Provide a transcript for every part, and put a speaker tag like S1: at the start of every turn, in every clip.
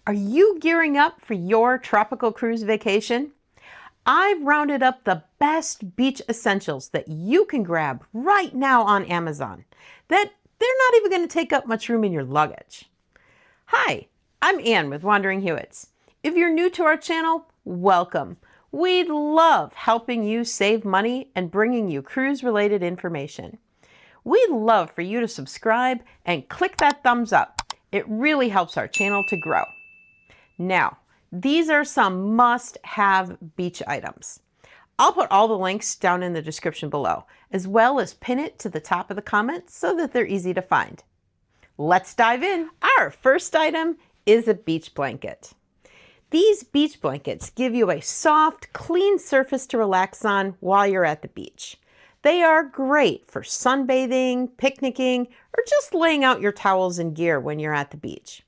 S1: Are you gearing up for your tropical cruise vacation? I've rounded up the best beach essentials that you can grab right now on Amazon, that they're not even going to take up much room in your luggage. Hi, I'm Ann with WanderingHewitts. If you're new to our channel, welcome. We'd love helping you save money and bringing you cruise-related information. We'd love for you to subscribe and click that thumbs up. It really helps our channel to grow. Now, these are some must-have beach items. I'll put all the links down in the description below, as well as pin it to the top of the comments so that they're easy to find. Let's dive in. Our first item is a beach blanket. These beach blankets give you a soft, clean surface to relax on while you're at the beach. They are great for sunbathing, picnicking, or just laying out your towels and gear when you're at the beach.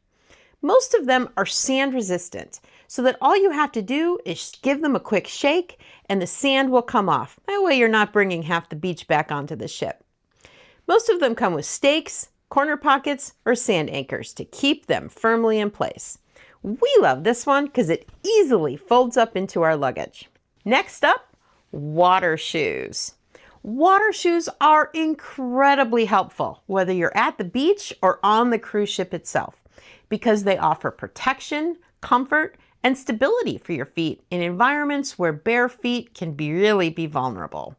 S1: Most of them are sand resistant, so that all you have to do is give them a quick shake and the sand will come off. That way you're not bringing half the beach back onto the ship. Most of them come with stakes, corner pockets, or sand anchors to keep them firmly in place. We love this one because it easily folds up into our luggage. Next up, water shoes. Water shoes are incredibly helpful, whether you're at the beach or on the cruise ship itself, because they offer protection, comfort, and stability for your feet in environments where bare feet can really be vulnerable.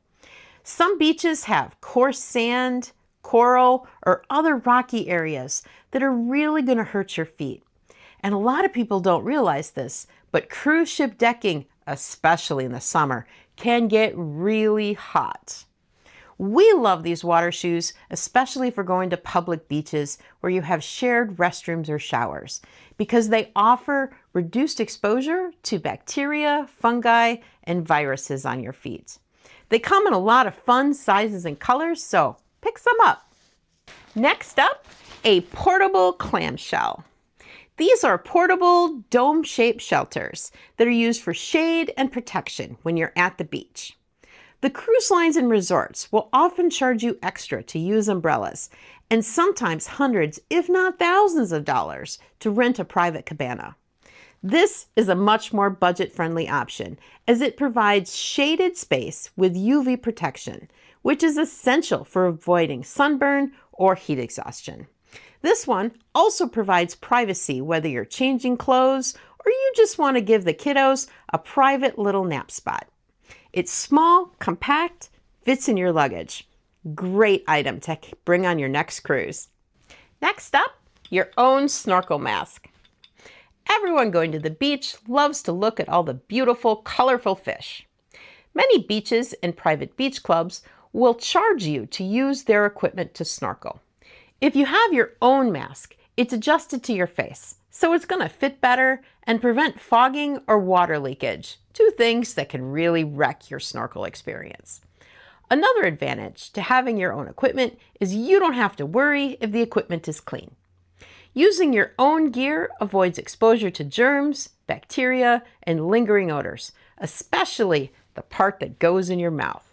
S1: Some beaches have coarse sand, coral, or other rocky areas that are really going to hurt your feet. And a lot of people don't realize this, but cruise ship decking, especially in the summer, can get really hot. We love these water shoes, especially for going to public beaches where you have shared restrooms or showers, because they offer reduced exposure to bacteria, fungi, and viruses on your feet. They come in a lot of fun sizes and colors, so pick some up. Next up, a portable clamshell. These are portable dome-shaped shelters that are used for shade and protection when you're at the beach. The cruise lines and resorts will often charge you extra to use umbrellas, and sometimes hundreds, if not thousands of dollars to rent a private cabana. This is a much more budget-friendly option, as it provides shaded space with UV protection, which is essential for avoiding sunburn or heat exhaustion. This one also provides privacy whether you're changing clothes or you just want to give the kiddos a private little nap spot. It's small, compact, fits in your luggage. Great item to bring on your next cruise. Next up, your own snorkel mask. Everyone going to the beach loves to look at all the beautiful, colorful fish. Many beaches and private beach clubs will charge you to use their equipment to snorkel. If you have your own mask, it's adjusted to your face, so it's going to fit better and prevent fogging or water leakage, two things that can really wreck your snorkel experience. Another advantage to having your own equipment is you don't have to worry if the equipment is clean. Using your own gear avoids exposure to germs, bacteria, and lingering odors, especially the part that goes in your mouth.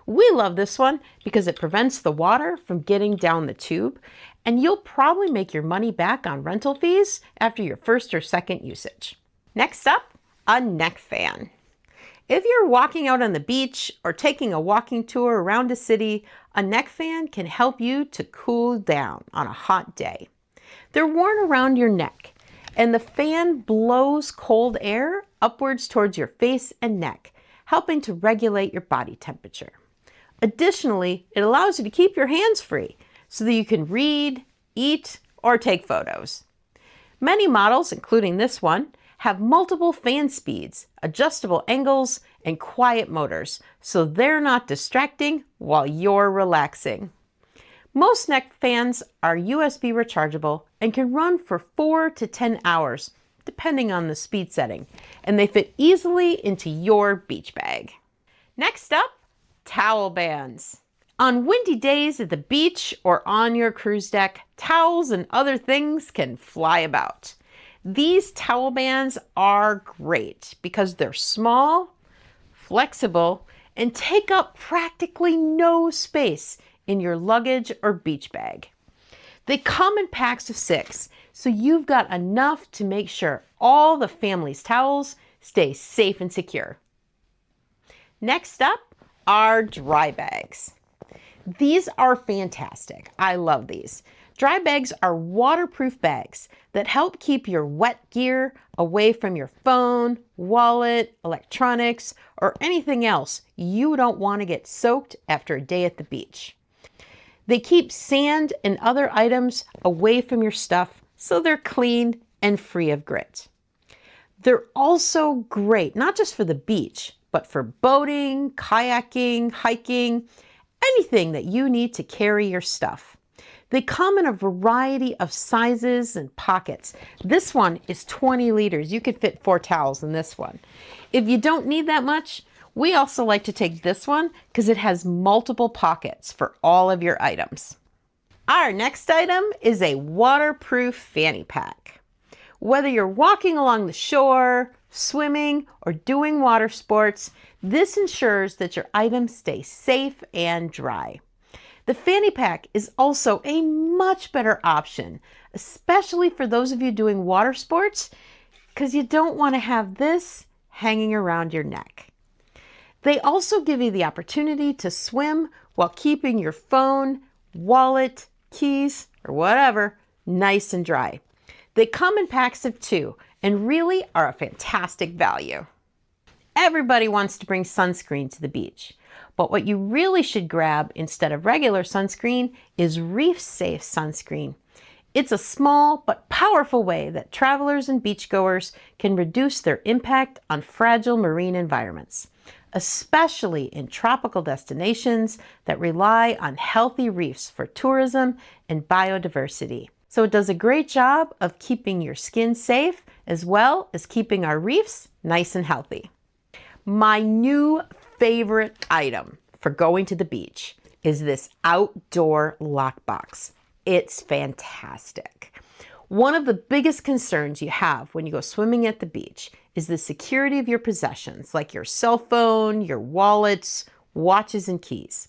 S1: We love this one because it prevents the water from getting down the tube, and you'll probably make your money back on rental fees after your first or second usage. Next up, a neck fan. If you're walking out on the beach or taking a walking tour around a city, a neck fan can help you to cool down on a hot day. They're worn around your neck, and the fan blows cold air upwards towards your face and neck, helping to regulate your body temperature. Additionally, it allows you to keep your hands free so that you can read, eat, or take photos. Many models, including this one, have multiple fan speeds, adjustable angles, and quiet motors, so they're not distracting while you're relaxing. Most neck fans are USB rechargeable and can run for 4 to 10 hours, depending on the speed setting, and they fit easily into your beach bag. Next up, towel bands. On windy days at the beach or on your cruise deck, towels and other things can fly about. These towel bands are great because they're small, flexible, and take up practically no space in your luggage or beach bag. They come in packs of 6, so you've got enough to make sure all the family's towels stay safe and secure. Next up are dry bags. These are fantastic. I love these. Dry bags are waterproof bags that help keep your wet gear away from your phone, wallet, electronics, or anything else you don't want to get soaked after a day at the beach. They keep sand and other items away from your stuff so they're clean and free of grit. They're also great, not just for the beach, but for boating, kayaking, hiking, anything that you need to carry your stuff. They come in a variety of sizes and pockets. This one is 20 liters. You could fit 4 towels in this one. If you don't need that much, we also like to take this one because it has multiple pockets for all of your items. Our next item is a waterproof fanny pack. Whether you're walking along the shore, swimming, or doing water sports, this ensures that your items stay safe and dry. The fanny pack is also a much better option, especially for those of you doing water sports, because you don't want to have this hanging around your neck. They also give you the opportunity to swim while keeping your phone, wallet, keys, or whatever nice and dry. They come in packs of 2 and really are a fantastic value. Everybody wants to bring sunscreen to the beach, but what you really should grab instead of regular sunscreen is Reef Safe sunscreen. It's a small but powerful way that travelers and beachgoers can reduce their impact on fragile marine environments, especially in tropical destinations that rely on healthy reefs for tourism and biodiversity. So it does a great job of keeping your skin safe as well as keeping our reefs nice and healthy. My new favorite item for going to the beach is this outdoor lockbox. It's fantastic. One of the biggest concerns you have when you go swimming at the beach is the security of your possessions, like your cell phone, your wallets, watches, and keys.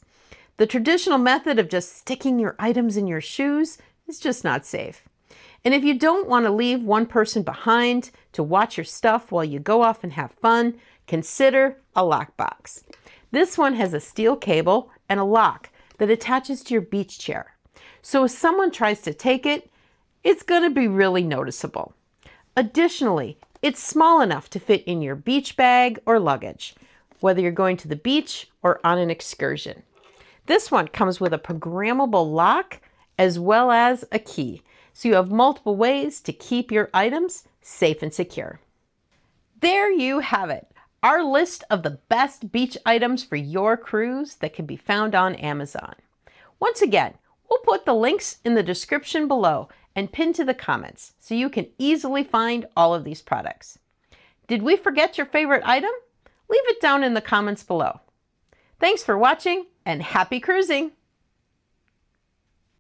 S1: The traditional method of just sticking your items in your shoes is just not safe. And if you don't want to leave one person behind to watch your stuff while you go off and have fun, consider a lockbox. This one has a steel cable and a lock that attaches to your beach chair. So if someone tries to take it, it's going to be really noticeable. Additionally, it's small enough to fit in your beach bag or luggage, whether you're going to the beach or on an excursion. This one comes with a programmable lock as well as a key, so you have multiple ways to keep your items safe and secure. There you have it, our list of the best beach items for your cruise that can be found on Amazon. Once again, we'll put the links in the description below and pinned to the comments so you can easily find all of these products. Did we forget your favorite item? Leave it down in the comments below. Thanks for watching and happy cruising!